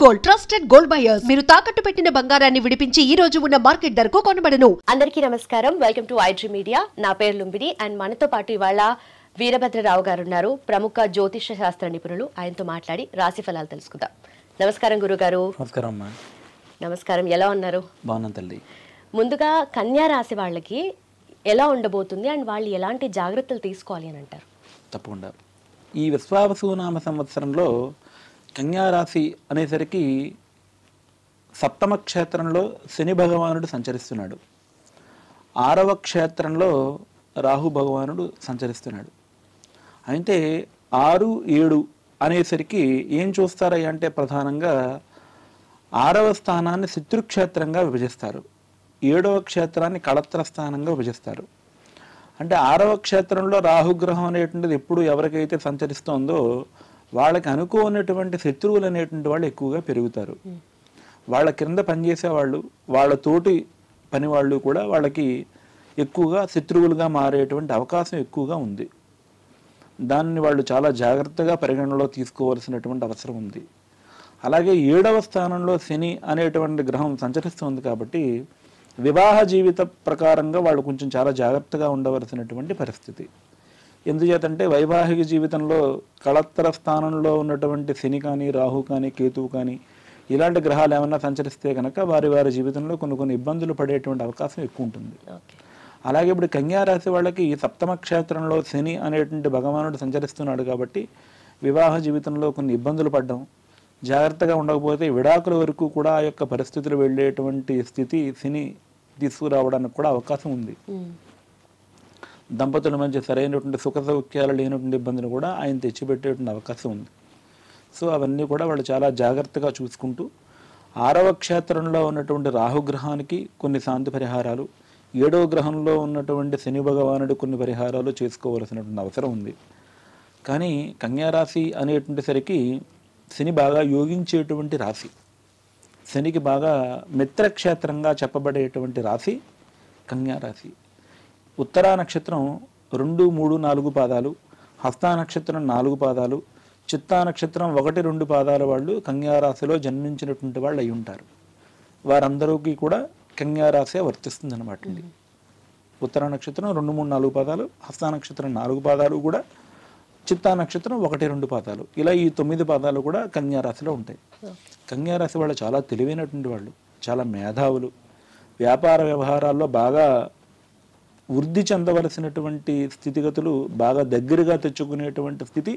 Gold trusted gold buyers మీరు తాకట్టు పెట్టిన బంగారాన్ని విడిపించి ఈ రోజు ఉన్న మార్కెట్ ధరకు కొనబడను. అందరికీ నమస్కారం. Welcome to iDream media. నా పేరు లుంబిని అండ్ మనతో పాటు ఇవాళ వీరభద్రరావు గారు ఉన్నారు, ప్రముఖ జ్యోతిష శాస్త్ర నిపుణులు. ఆయనతో మాట్లాడి రాశి ఫలాలు తెలుసుకుందాం. నమస్కారం గురుగారు. నమస్కారం. నమస్కారం. ఎలా ఉన్నారు? బాగున్నాను తల్లి. ముందుగా కన్యా రాశి వాళ్ళకి ఎలా ఉండబోతుంది అండ్ వాళ్ళు ఎలాంటి జాగ్రత్తలు తీసుకోవాలి అని అంటారు? తప్పకుండా. ఈ విశ్వావసునామ సంవత్సరంలో కన్యారాశి అనేసరికి సప్తమ క్షేత్రంలో శని భగవానుడు సంచరిస్తున్నాడు, 6వ క్షేత్రంలో రాహు భగవానుడు సంచరిస్తున్నాడు. అయితే 6, 7 అనేసరికి ఏం చూస్తారయ్య అంటే ప్రధానంగా 6వ స్థానాన్ని శత్రుక్షేత్రంగా విభజిస్తారు, 7వ క్షేత్రాన్ని కళత్ర స్థానంగా విభజిస్తారు. అంటే 6వ క్షేత్రంలో రాహుగ్రహం అనేటువంటిది ఎప్పుడు ఎవరికైతే సంచరిస్తోందో వాళ్ళకి అనుకోనటువంటి శత్రువులు అనేటువంటి వాళ్ళు ఎక్కువగా పెరుగుతారు. వాళ్ళ కింద పనిచేసే వాళ్ళు, వాళ్ళ తోటి పని వాళ్ళు కూడా వాళ్ళకి ఎక్కువగా శత్రువులుగా మారేటువంటి అవకాశం ఎక్కువగా ఉంది. దాన్ని వాళ్ళు చాలా జాగ్రత్తగా పరిగణనలో తీసుకోవాల్సినటువంటి అవసరం ఉంది. అలాగే 7వ స్థానంలో శని అనేటువంటి గ్రహం సంచరిస్తుంది కాబట్టి వివాహ జీవిత ప్రకారంగా వాళ్ళు కొంచెం చాలా జాగ్రత్తగా ఉండవలసినటువంటి పరిస్థితి. ఎందుచేతంటే వైవాహిక జీవితంలో కళత్ర స్థానంలో ఉన్నటువంటి శని కానీ, రాహు కానీ, కేతువు కానీ ఇలాంటి గ్రహాలు ఏమన్నా సంచరిస్తే కనుక వారి వారి జీవితంలో కొన్ని ఇబ్బందులు పడేటువంటి అవకాశం ఎక్కువ ఉంటుంది. అలాగే ఇప్పుడు కన్యారాశి వాళ్ళకి ఈ సప్తమ క్షేత్రంలో శని అనేటువంటి భగవానుడు సంచరిస్తున్నాడు కాబట్టి వివాహ జీవితంలో కొన్ని ఇబ్బందులు పడడం, జాగ్రత్తగా ఉండకపోతే విడాకుల వరకు కూడా ఆ యొక్క పరిస్థితులు వెళ్ళేటువంటి స్థితి శని తీసుకురావడానికి కూడా అవకాశం ఉంది. దంపతుల మధ్య సరైనటువంటి సుఖ సౌఖ్యాలు లేనటువంటి ఇబ్బందులు కూడా ఆయన తెచ్చిపెట్టేటువంటి అవకాశం ఉంది. సో అవన్నీ కూడా వాళ్ళు చాలా జాగ్రత్తగా చూసుకుంటూ 6వ క్షేత్రంలో ఉన్నటువంటి రాహుగ్రహానికి కొన్ని శాంతి పరిహారాలు, 7వ గ్రహంలో ఉన్నటువంటి శని భగవానుడు కొన్ని పరిహారాలు చేసుకోవలసినటువంటి అవసరం ఉంది. కానీ కన్యారాశి అనేటువంటి సరికి శని బాగా యోగించేటువంటి రాశి, శనికి బాగా మిత్రక్షేత్రంగా చెప్పబడేటువంటి రాశి కన్యారాశి. ఉత్తరా నక్షత్రం 2, 3, 4 పాదాలు, హస్తా నక్షత్రం 4 పాదాలు, చిత్తా నక్షత్రం 1, 2 పాదాల వాళ్ళు కన్యారాశిలో జన్మించినటువంటి వాళ్ళు అయి ఉంటారు. వారందరికీ కూడా కన్యారాశి వర్తిస్తుంది అనమాట. ఉత్తరా నక్షత్రం 2, 3, 4 పాదాలు, హస్తా నక్షత్రం 4 పాదాలు కూడా, చిత్తా నక్షత్రం 1, 2 పాదాలు, ఇలా ఈ 9 పాదాలు కూడా కన్యారాశిలో ఉంటాయి. కన్యారాశి వాళ్ళు చాలా తెలివైనటువంటి వాళ్ళు, చాలా మేధావులు, వ్యాపార వ్యవహారాల్లో బాగా వృద్ధి చెందవలసినటువంటి స్థితిగతులు బాగా దగ్గరగా తెచ్చుకునేటువంటి స్థితి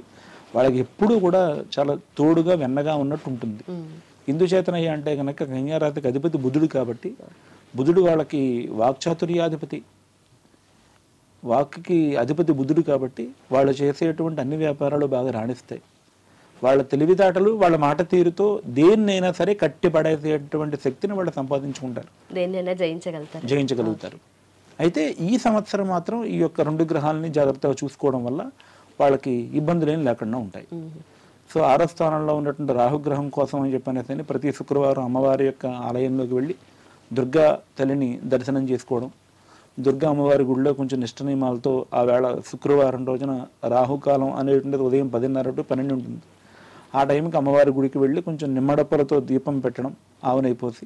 వాళ్ళకి ఎప్పుడూ కూడా చాలా తోడుగా వెన్నగా ఉన్నట్టు ఉంటుంది. ఇందుచేతనయ్య అంటే కనుక కన్యారాశికి అధిపతి బుధుడు కాబట్టి, బుధుడు వాళ్ళకి వాక్చాతుర్యాధిపతి, వాక్కి అధిపతి బుధుడు కాబట్టి వాళ్ళు చేసేటువంటి అన్ని వ్యాపారాలు బాగా రాణిస్తాయి. వాళ్ళ తెలివితేటలు, వాళ్ళ మాట తీరుతో దేన్నైనా సరే కట్టిపడేసేటువంటి శక్తిని వాళ్ళు సంపాదించుకుంటారు, దేన్నైనా జయించగలుగుతారు. అయితే ఈ సంవత్సరం మాత్రం ఈ యొక్క 2 గ్రహాలని జాగ్రత్తగా చూసుకోవడం వల్ల వాళ్ళకి ఇబ్బందులు ఏం లేకుండా ఉంటాయి. సో 6వ స్థానంలో ఉన్నటువంటి రాహుగ్రహం కోసం అని చెప్పనేసి ప్రతి శుక్రవారం అమ్మవారి యొక్క ఆలయంలోకి వెళ్ళి దుర్గా తల్లిని దర్శనం చేసుకోవడం, దుర్గా అమ్మవారి గుడిలో కొంచెం నిష్ట నియమాలతో ఆ వేళ శుక్రవారం రోజున రాహుకాలం అనేటువంటిది ఉదయం 10:30 to 12 ఉంటుంది. ఆ టైంకి అమ్మవారి గుడికి వెళ్ళి కొంచెం నిమ్మడప్పులతో దీపం పెట్టడం ఆవునైపోసి,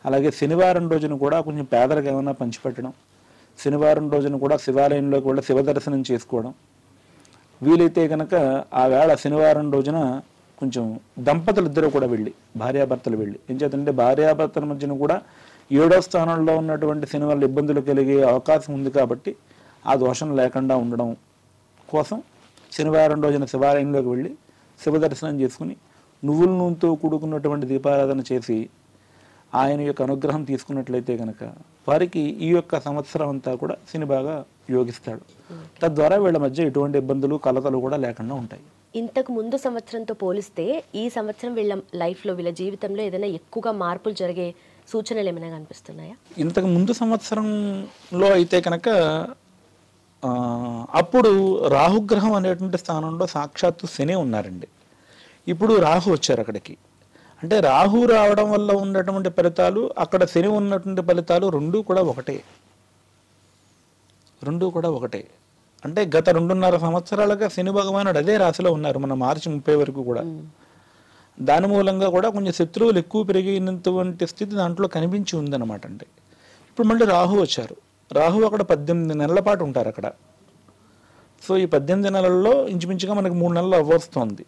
అలాగే శనివారం రోజున కూడా కొంచెం పేదలకు ఏమైనా పంచిపెట్టడం, శనివారం రోజున కూడా శివాలయంలోకి వెళ్ళి శివ దర్శనం చేసుకోవడం, వీలైతే కనుక ఆ వేళ శనివారం రోజున కొంచెం దంపతులు ఇద్దరు కూడా వెళ్ళి, భార్యాభర్తలు వెళ్ళి, ఏం చేతంటే భార్యాభర్తల మధ్యన కూడా 7వ స్థానంలో ఉన్నటువంటి శని వల్ల ఇబ్బందులు కలిగే అవకాశం ఉంది కాబట్టి ఆ దోషం లేకుండా ఉండడం కోసం శనివారం రోజున శివాలయంలోకి వెళ్ళి శివ దర్శనం చేసుకుని నువ్వుల నూనెతో కూడుకున్నటువంటి దీపారాధన చేసి ఆయన యొక్క అనుగ్రహం తీసుకున్నట్లయితే కనుక వారికి ఈ యొక్క సంవత్సరం అంతా కూడా శని బాగా యోగిస్తాడు. తద్వారా వీళ్ళ మధ్య ఎటువంటి ఇబ్బందులు కలతలు కూడా లేకుండా ఉంటాయి. ఇంతకు ముందు సంవత్సరంతో పోలిస్తే ఈ సంవత్సరం వీళ్ళ లైఫ్లో, వీళ్ళ జీవితంలో ఏదైనా ఎక్కువగా మార్పులు జరిగే సూచనలు ఏమైనా కనిపిస్తున్నాయా? ఇంతకు ముందు సంవత్సరంలో అయితే కనుక అప్పుడు రాహుగ్రహం అనేటువంటి స్థానంలో సాక్షాత్తు శని ఉన్నారండి. ఇప్పుడు రాహు వచ్చారు అక్కడికి. అంటే రాహు రావడం వల్ల ఉన్నటువంటి ఫలితాలు, అక్కడ శని ఉన్నటువంటి ఫలితాలు రెండూ కూడా ఒకటే. అంటే గత 2.5 సంవత్సరాలుగా శని భగవానుడు అదే రాశిలో ఉన్నారు మన మార్చి 30 వరకు కూడా. దాని మూలంగా కూడా కొంచెం శత్రువులు ఎక్కువ పెరిగినటువంటి స్థితి దాంట్లో కనిపించి ఉందన్నమాట. అంటే ఇప్పుడు మళ్ళీ రాహు వచ్చారు. రాహు అక్కడ 18 నెలల పాటు ఉంటారు అక్కడ. సో ఈ 18 నెలల్లో ఇంచుమించుగా మనకి 3 నెలలు అవ్వస్తుంది.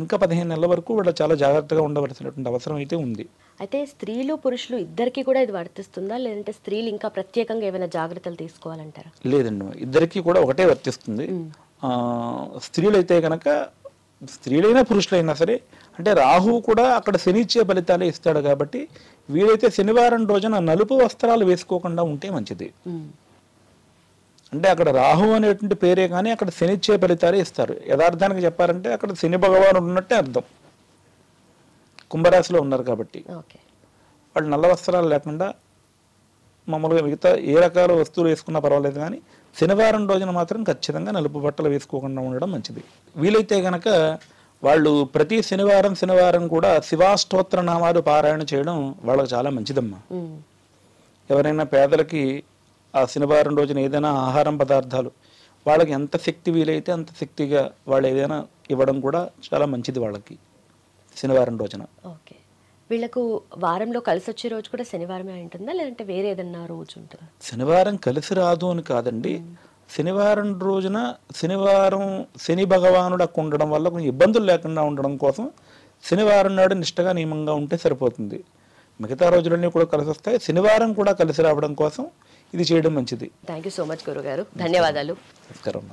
ఇంకా 15 నెలల వరకు వాళ్ళు చాలా జాగ్రత్తగా ఉండవలసినటువంటి అవసరం అయితే ఉంది. అయితే స్త్రీలు పురుషులు ఇద్దరికి కూడా ఇది వర్తిస్తుందా, లేదంటే స్త్రీలు ఇంకా ప్రత్యేకంగా ఏమైనా జాగ్రత్తలు తీసుకోవాలంటారా? లేదండి, ఇద్దరికి కూడా ఒకటే వర్తిస్తుంది. స్త్రీలైతే కనుక, స్త్రీలైనా పురుషులైనా సరే, అంటే రాహువు కూడా అక్కడ శని ఇచ్చే ఫలితాలే ఇస్తాడు కాబట్టి వీలైతే శనివారం రోజున నలుపు వస్త్రాలు వేసుకోకుండా ఉంటే మంచిది. అంటే అక్కడ రాహు అనేటువంటి పేరే కానీ అక్కడ శని ఇచ్చే ఫలితాలే ఇస్తారు. యథార్థానికి చెప్పారంటే అక్కడ శని భగవానుడు ఉన్నట్టే అర్థం. కుంభరాశిలో ఉన్నారు కాబట్టి వాళ్ళు నల్ల వస్త్రాలు లేకుండా మామూలుగా మిగతా ఏ రకాల వస్తువులు వేసుకున్నా పర్వాలేదు, కానీ శనివారం రోజున మాత్రం ఖచ్చితంగా నలుపు బట్టలు వేసుకోకుండా ఉండడం మంచిది. వీలైతే గనక వాళ్ళు ప్రతి శనివారం కూడా శివాష్టోత్తర నామాలు పారాయణ చేయడం వాళ్ళకి చాలా మంచిదమ్మా. ఎవరైనా పేదలకి ఆ శనివారం రోజున ఏదైనా ఆహారం పదార్థాలు వాళ్ళకి ఎంత శక్తి వీలైతే అంత శక్తిగా వాళ్ళు ఏదైనా ఇవ్వడం కూడా చాలా మంచిది వాళ్ళకి శనివారం రోజున. ఓకే, వీళ్ళకు వారంలో కలిసి వచ్చే రోజు కూడా శనివారమే ఉంటుందా, లేదంటే వేరే ఏదన్నా రోజు ఉంటుందా? శనివారం కలిసి రాదు అని కాదండి, శనివారం రోజున శని భగవానుడు అక్కడ ఉండడం వల్ల కొంచెం ఇబ్బందులు లేకుండా ఉండడం కోసం శనివారం నాడు నిష్టగా నియమంగా ఉంటే సరిపోతుంది. మిగతా రోజులన్నీ కూడా కలిసి వస్తాయి, శనివారం కూడా కలిసి రావడం కోసం ఇది చేయడం మంచిది. థ్యాంక్ యూ సో మచ్ గురుగారు, ధన్యవాదాలు. నమస్కారం.